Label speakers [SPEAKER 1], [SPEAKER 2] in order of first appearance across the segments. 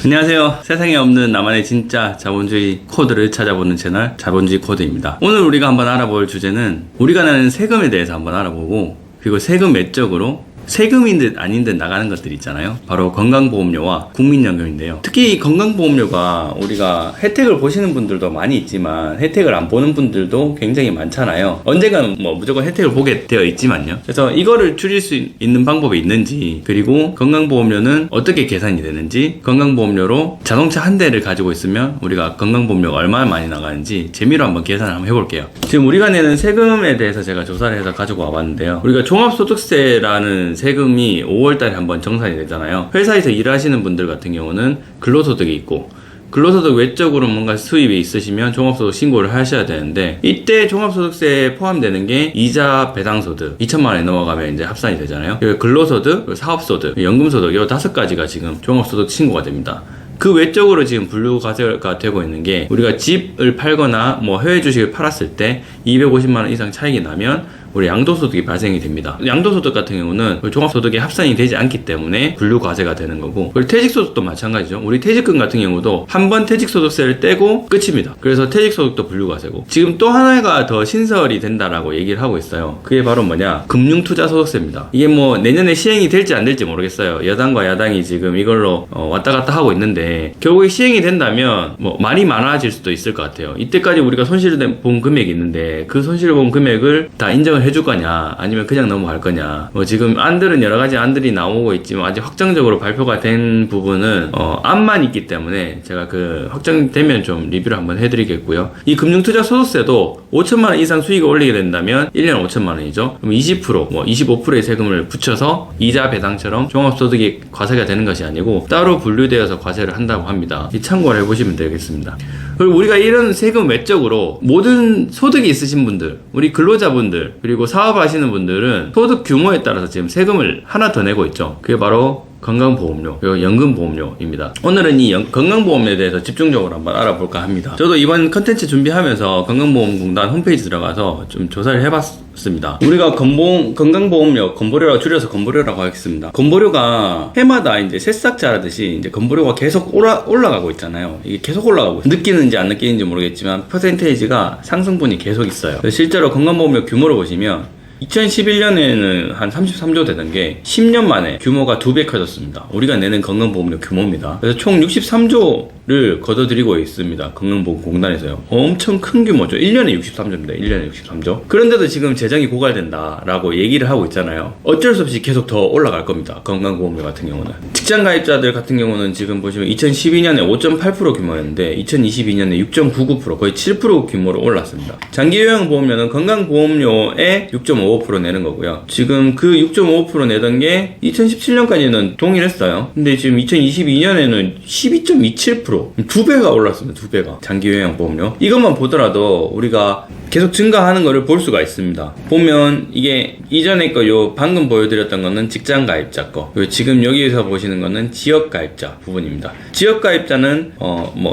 [SPEAKER 1] 안녕하세요. 세상에 없는 나만의 진짜 자본주의 코드를 찾아보는 채널 자본주의 코드입니다. 오늘 우리가 한번 알아볼 주제는 우리가 내는 세금에 대해서 한번 알아보고, 그리고 세금 외적으로 세금인 듯 아닌 듯 나가는 것들 있잖아요. 바로 건강보험료와 국민연금인데요. 특히 이 건강보험료가 우리가 혜택을 보시는 분들도 많이 있지만 혜택을 안 보는 분들도 굉장히 많잖아요. 언젠가는 무조건 혜택을 보게 되어 있지만요. 그래서 이거를 줄일 수 있는 방법이 있는지, 그리고 건강보험료는 어떻게 계산이 되는지, 건강보험료로 자동차 한 대를 가지고 있으면 우리가 건강보험료가 얼마나 많이 나가는지 재미로 한번 계산을 한번 해볼게요. 지금 우리가 내는 세금에 대해서 제가 조사를 해서 가지고 와봤는데요. 우리가 종합소득세라는 세금이 5월달에 한번 정산이 되잖아요. 회사에서 일하시는 분들 같은 경우는 근로소득이 있고, 근로소득 외적으로 뭔가 수입이 있으시면 종합소득 신고를 하셔야 되는데, 이때 종합소득세에 포함되는 게 이자 배당소득 2천만 원이 넘어가면 이제 합산이 되잖아요. 그리고 근로소득, 사업소득, 연금소득 이 5가지가 지금 종합소득 신고가 됩니다. 그 외적으로 지금 분류가 되고 있는 게, 우리가 집을 팔거나 해외 주식을 팔았을 때 250만 원 이상 차익이 나면 우리 양도소득이 발생이 됩니다. 양도소득 같은 경우는 종합소득에 합산이 되지 않기 때문에 분류과세가 되는 거고, 그리고 퇴직소득도 마찬가지죠. 우리 퇴직금 같은 경우도 한 번 퇴직소득세를 떼고 끝입니다. 그래서 퇴직소득도 분류과세고, 지금 또 하나가 더 신설이 된다라고 얘기를 하고 있어요. 그게 바로 뭐냐, 금융투자소득세입니다. 이게 내년에 시행이 될지 안 될지 모르겠어요. 여당과 야당이 지금 이걸로 왔다 갔다 하고 있는데, 결국에 시행이 된다면 많이 많아질 수도 있을 것 같아요. 이때까지 우리가 손실을 본 금액이 있는데 그 손실을 본 금액을 다 인정을 해줄 거냐, 아니면 그냥 넘어갈 거냐. 지금 안들은 여러 가지 안들이 나오고 있지만 아직 확정적으로 발표가 된 부분은 안만 있기 때문에 제가 그 확정되면 좀 리뷰를 한번 해드리겠고요. 이 금융투자소득세도 5천만 원 이상 수익을 올리게 된다면 1년 5천만 원이죠. 그럼 20%, 25%의 세금을 붙여서 이자 배당처럼 종합소득이 과세가 되는 것이 아니고 따로 분류되어서 과세를 한다고 합니다. 이 참고를 해보시면 되겠습니다. 그리고 우리가 이런 세금 외적으로 모든 소득이 있으신 분들, 우리 근로자분들, 그리고 사업하시는 분들은 소득 규모에 따라서 지금 세금을 하나 더 내고 있죠. 그게 바로 건강보험료, 그리고 연금보험료입니다. 오늘은 이 건강보험료에 대해서 집중적으로 한번 알아볼까 합니다. 저도 이번 컨텐츠 준비하면서 건강보험공단 홈페이지 들어가서 좀 조사를 해봤습니다. 우리가 건강보험료, 건보료라고 줄여서 건보료라고 하겠습니다. 건보료가 해마다 이제 새싹 자라듯이 이제 건보료가 계속 올라가고 있잖아요. 이게 계속 올라가고 있어요. 느끼는지 안 느끼는지 모르겠지만 퍼센테이지가 상승분이 계속 있어요. 실제로 건강보험료 규모를 보시면 2011년에는 한 33조 되던 게 10년 만에 규모가 2배 커졌습니다. 우리가 내는 건강보험료 규모입니다. 그래서 총 63조를 걷어들이고 있습니다. 건강보험공단에서요. 엄청 큰 규모죠. 1년에 63조입니다. 1년에 63조. 그런데도 지금 재정이 고갈된다라고 얘기를 하고 있잖아요. 어쩔 수 없이 계속 더 올라갈 겁니다. 건강보험료 같은 경우는. 직장가입자들 같은 경우는 지금 보시면 2012년에 5.8% 규모였는데 2022년에 6.99%, 거의 7% 규모로 올랐습니다. 장기요양보험료는 건강보험료의 6.55% 내는 거고요. 지금 그 6.55% 내던 게 2017년까지는 동일했어요. 근데 지금 2022년에는 12.27%, 2배가 올랐습니다. 2배가. 장기요양보험료. 이것만 보더라도 우리가 계속 증가하는 거를 볼 수가 있습니다. 보면 이게 이전에 거 방금 보여드렸던 거는 직장가입자 거, 그리고 지금 여기에서 보시는 거는 지역가입자 부분입니다. 지역가입자는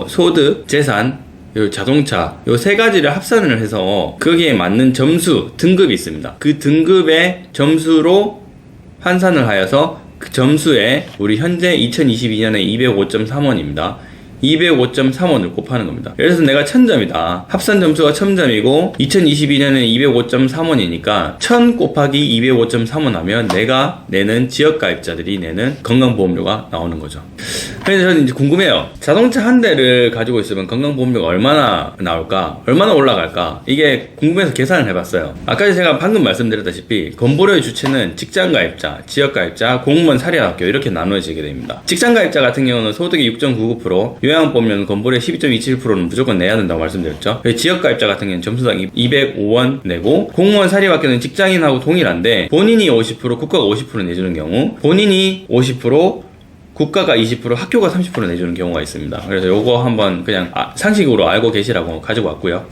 [SPEAKER 1] 소득, 재산, 자동차 요 3가지를 합산을 해서 거기에 맞는 점수, 등급이 있습니다. 그 등급의 점수로 환산을 하여서 그 점수에 우리 현재 2022년에 205.3원입니다. 205.3원을 곱하는 겁니다. 그래서 내가 1000점이다. 합산 점수가 1000점이고 2022년에 205.3원이니까 1000 곱하기 205.3원 하면 내가 내는 지역가입자들이 내는 건강보험료가 나오는 거죠. 그래서 저는 이제 궁금해요. 자동차 한 대를 가지고 있으면 건강보험료가 얼마나 나올까? 얼마나 올라갈까? 이게 궁금해서 계산을 해봤어요. 아까 제가 방금 말씀드렸다시피 건보료의 주체는 직장가입자, 지역가입자, 공무원, 사립학교 이렇게 나누어지게 됩니다. 직장가입자 같은 경우는 소득이 6.99%, 요양보험료는 건보료의 12.27%는 무조건 내야 된다고 말씀드렸죠. 지역가입자 같은 경우는 점수당 205원 내고, 공무원, 사립학교는 직장인하고 동일한데 본인이 50%, 국가가 50% 내주는 경우, 본인이 50%, 국가가 20%, 학교가 30% 내주는 경우가 있습니다. 그래서 요거 한번 그냥 상식으로 알고 계시라고 가지고 왔고요.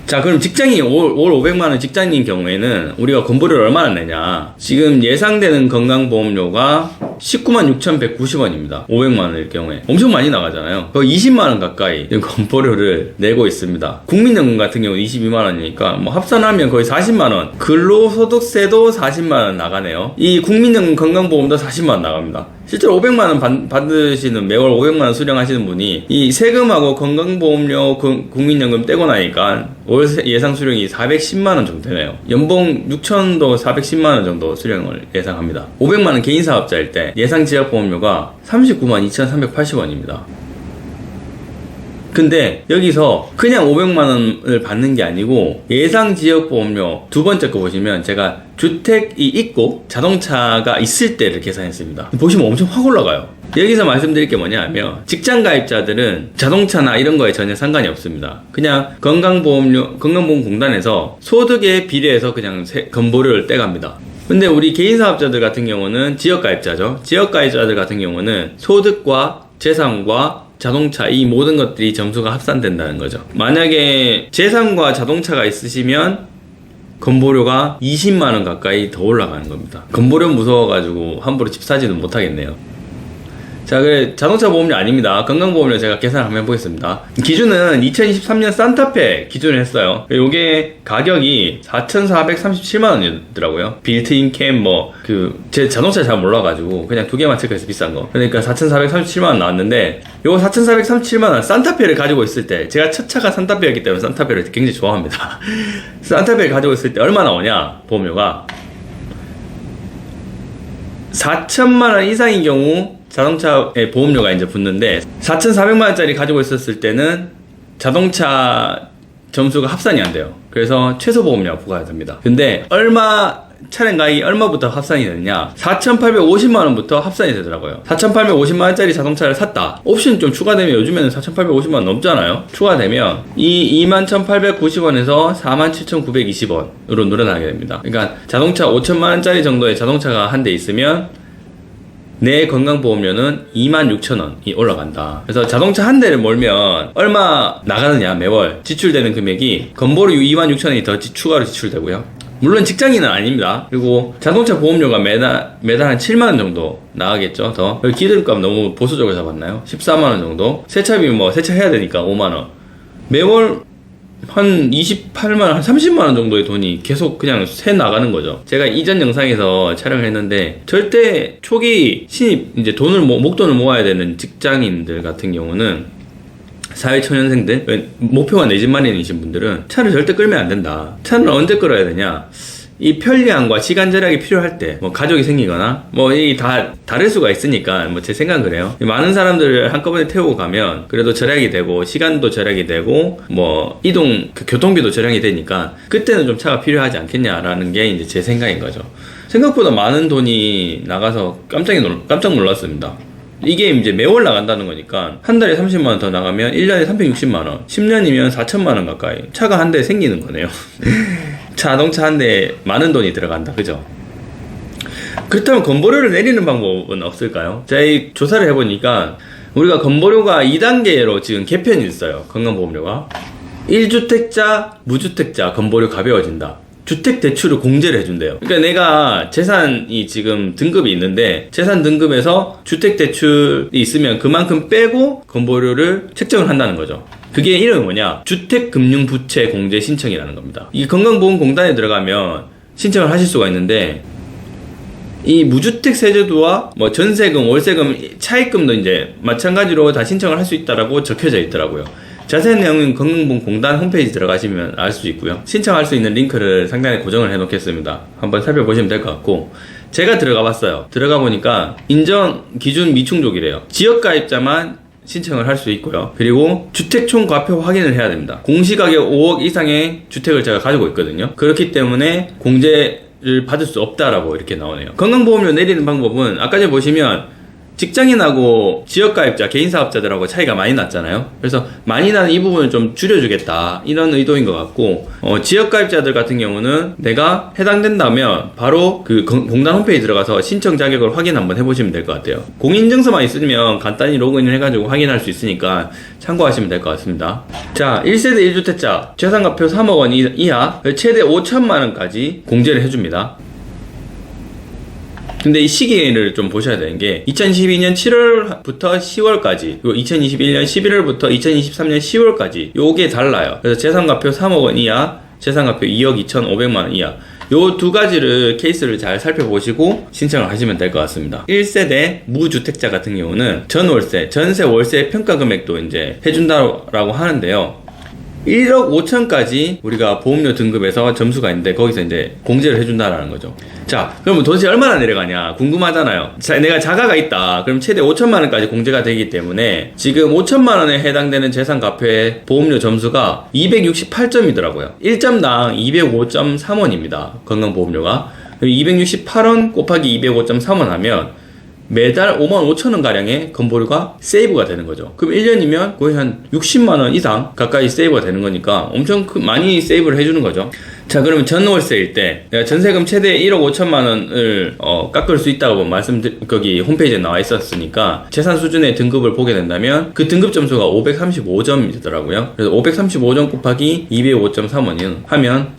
[SPEAKER 1] 자, 그럼 직장인 올 500만원 직장인 경우에는 우리가 건보료를 얼마나 내냐. 지금 예상되는 건강보험료가 196,190원입니다 500만원일 경우에. 엄청 많이 나가잖아요. 거의 20만원 가까이 건보료를 내고 있습니다. 국민연금 같은 경우 22만원이니까 합산하면 거의 40만원. 근로소득세도 40만원 나가네요. 이 국민연금 건강보험도 40만원 나갑니다. 실제로 500만원 받으시는, 매월 500만원 수령하시는 분이 이 세금하고 건강보험료, 국민연금 떼고 나니까 월 예상 수령이 410만원 정도 되네요. 연봉 6천도 410만원 정도 수령을 예상합니다. 500만원 개인사업자일 때 예상 지역보험료가 39만 2,380원입니다. 근데 여기서 그냥 500만원을 받는 게 아니고 예상 지역보험료 두 번째 거 보시면 제가 주택이 있고 자동차가 있을 때를 계산했습니다. 보시면 엄청 확 올라가요. 여기서 말씀드릴 게 뭐냐면 직장가입자들은 자동차나 이런 거에 전혀 상관이 없습니다. 그냥 건강보험공단에서 소득에 비례해서 그냥 건보료를 떼갑니다. 근데 우리 개인사업자들 같은 경우는 지역가입자죠. 지역가입자들 같은 경우는 소득과 재산과 자동차, 이 모든 것들이 점수가 합산된다는 거죠. 만약에 재산과 자동차가 있으시면 건보료가 20만원 가까이 더 올라가는 겁니다. 건보료 무서워가지고 함부로 집 사지는 못하겠네요. 자, 그래, 자동차 보험료 아닙니다. 건강보험료 제가 계산을 한번 해보겠습니다. 기준은 2023년 산타페 기준을 했어요. 요게 가격이 4,437만원이더라고요. 빌트인 캠 제 자동차 잘 몰라가지고 그냥 두 개만 체크해서 비싼 거. 그러니까 4,437만원 나왔는데, 요거 4,437만원 산타페를 가지고 있을 때, 제가 첫 차가 산타페였기 때문에 산타페를 굉장히 좋아합니다. 산타페를 가지고 있을 때 얼마 나오냐, 보험료가. 4천만원 이상인 경우 자동차에 보험료가 이제 붙는데, 4,400만원짜리 가지고 있었을 때는 자동차 점수가 합산이 안 돼요. 그래서 최소 보험료가 부과가 됩니다. 근데 차량 가격이 얼마부터 합산이 되느냐, 4,850만원부터 합산이 되더라고요. 4,850만원짜리 자동차를 샀다. 옵션 좀 추가되면, 요즘에는 4,850만원 넘잖아요. 추가되면 이 21,890원에서 47,920원으로 늘어나게 됩니다. 그러니까 자동차 5천만원짜리 정도의 자동차가 한 대 있으면 내 건강보험료는 26,000원이 올라간다. 그래서 자동차 한 대를 몰면 얼마 나가느냐, 매월 지출되는 금액이 건보료 26,000원이 더 추가로 지출되고요. 물론 직장인은 아닙니다. 그리고 자동차 보험료가 매달 한 7만원 정도 나가겠죠. 더 기름값 너무 보수적으로 잡았나요? 14만원 정도. 세차비 세차해야 되니까 5만원. 매월 한 28만원, 한 30만원 정도의 돈이 계속 그냥 새 나가는 거죠. 제가 이전 영상에서 촬영을 했는데, 절대 초기 신입, 이제 목돈을 모아야 되는 직장인들 같은 경우는, 사회초년생들, 목표가 내 집 마련이신 분들은 차를 절대 끌면 안 된다. 차는 언제 끌어야 되냐, 이 편리함과 시간 절약이 필요할 때, 가족이 생기거나, 이 다 다를 수가 있으니까, 제 생각은 그래요. 많은 사람들을 한꺼번에 태우고 가면, 그래도 절약이 되고, 시간도 절약이 되고, 교통비도 절약이 되니까, 그때는 좀 차가 필요하지 않겠냐라는 게 이제 제 생각인 거죠. 생각보다 많은 돈이 나가서 깜짝 놀랐습니다. 이게 이제 매월 나간다는 거니까, 한 달에 30만원 더 나가면 1년에 360만원, 10년이면 4천만원 가까이 차가 한 대 생기는 거네요. 자동차 한 대에 많은 돈이 들어간다, 그죠? 그렇다면 건보료를 내리는 방법은 없을까요? 제가 조사를 해보니까 우리가 건보료가 2단계로 지금 개편이 있어요. 건강보험료가 1주택자, 무주택자 건보료 가벼워진다. 주택대출을 공제를 해준대요. 그러니까 내가 재산이 지금 등급이 있는데, 재산 등급에서 주택대출이 있으면 그만큼 빼고 건보료를 책정을 한다는 거죠. 그게 이름이 뭐냐, 주택금융부채 공제 신청이라는 겁니다. 이 건강보험공단에 들어가면 신청을 하실 수가 있는데, 이 무주택 세제도와 전세금, 월세금, 차입금도 이제 마찬가지로 다 신청을 할 수 있다라고 적혀져 있더라고요. 자세한 내용은 건강보험공단 홈페이지 들어가시면 알 수 있고요. 신청할 수 있는 링크를 상단에 고정을 해 놓겠습니다. 한번 살펴보시면 될 것 같고, 제가 들어가 봤어요. 들어가 보니까 인정 기준 미충족이래요. 지역가입자만 신청을 할 수 있고요. 그리고 주택총 과표 확인을 해야 됩니다. 공시가격 5억 이상의 주택을 제가 가지고 있거든요. 그렇기 때문에 공제를 받을 수 없다라고 이렇게 나오네요. 건강보험료 내리는 방법은 아까 전에 보시면 직장인하고 지역가입자, 개인사업자들하고 차이가 많이 났잖아요. 그래서 많이 나는 이 부분을 좀 줄여주겠다, 이런 의도인 것 같고, 지역가입자들 같은 경우는 내가 해당된다면 바로 그 공단 홈페이지 들어가서 신청 자격을 확인 한번 해보시면 될 것 같아요. 공인증서만 있으면 간단히 로그인을 해가지고 확인할 수 있으니까 참고하시면 될 것 같습니다. 자, 1세대 1주택자 재산과표 3억 원 이하 최대 5천만 원까지 공제를 해줍니다. 근데 이 시기를 좀 보셔야 되는 게 2022년 7월부터 10월까지, 그리고 2021년 11월부터 2023년 10월까지 요게 달라요. 그래서 재산과표 3억 원 이하, 재산과표 2억 2,500만 원 이하, 요 두 가지를 케이스를 잘 살펴보시고 신청을 하시면 될 것 같습니다. 1세대 무주택자 같은 경우는 전세 월세 평가 금액도 이제 해준다라고 하는데요. 1억 5천까지 우리가 보험료 등급에서 점수가 있는데 거기서 이제 공제를 해준다라는 거죠. 자, 그러면 도대체 얼마나 내려가냐 궁금하잖아요. 내가 자가가 있다. 그럼 최대 5천만 원까지 공제가 되기 때문에 지금 5천만 원에 해당되는 재산가표의 보험료 점수가 268점이더라고요. 1점당 205.3원입니다. 건강보험료가. 268원 곱하기 205.3원 하면 매달 55,000원 가량의 건보료가 세이브가 되는 거죠. 그럼 1년이면 거의 한 60만원 이상 가까이 세이브가 되는 거니까 엄청 많이 세이브를 해주는 거죠. 자, 그러면 전월세일 때 내가 전세금 최대 1억 5천만 원을 깎을 수 있다고 거기 홈페이지에 나와 있었으니까 재산 수준의 등급을 보게 된다면 그 등급 점수가 535점이더라고요. 그래서 535점 곱하기 205.3원이면 하면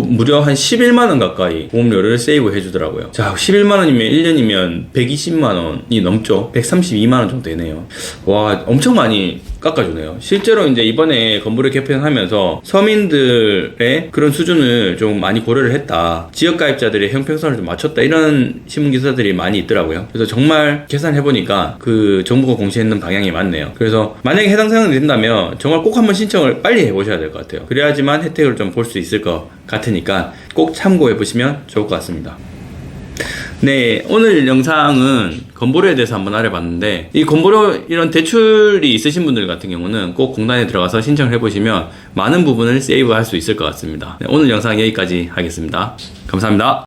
[SPEAKER 1] 무려 한 11만 원 가까이 보험료를 세이브 해주더라고요. 자, 11만 원이면 1년이면 120만 원이 넘죠. 132만 원 정도 되네요. 와, 엄청 많이 깎아주네요. 실제로 이제 이번에 건보료 개편하면서 서민들의 그런 수준을 좀 많이 고려를 했다. 지역가입자들의 형평성을 좀 맞췄다. 이런 신문기사들이 많이 있더라고요. 그래서 정말 계산해보니까 그 정부가 공시했는 방향이 맞네요. 그래서 만약에 해당 사항이 된다면 정말 꼭 한번 신청을 빨리 해보셔야 될 것 같아요. 그래야지만 혜택을 좀 볼 수 있을 것 같으니까 꼭 참고해보시면 좋을 것 같습니다. 네, 오늘 영상은 건보료에 대해서 한번 알아봤는데 이 건보료 이런 대출이 있으신 분들 같은 경우는 꼭 공단에 들어가서 신청을 해보시면 많은 부분을 세이브할 수 있을 것 같습니다. 네, 오늘 영상 여기까지 하겠습니다. 감사합니다.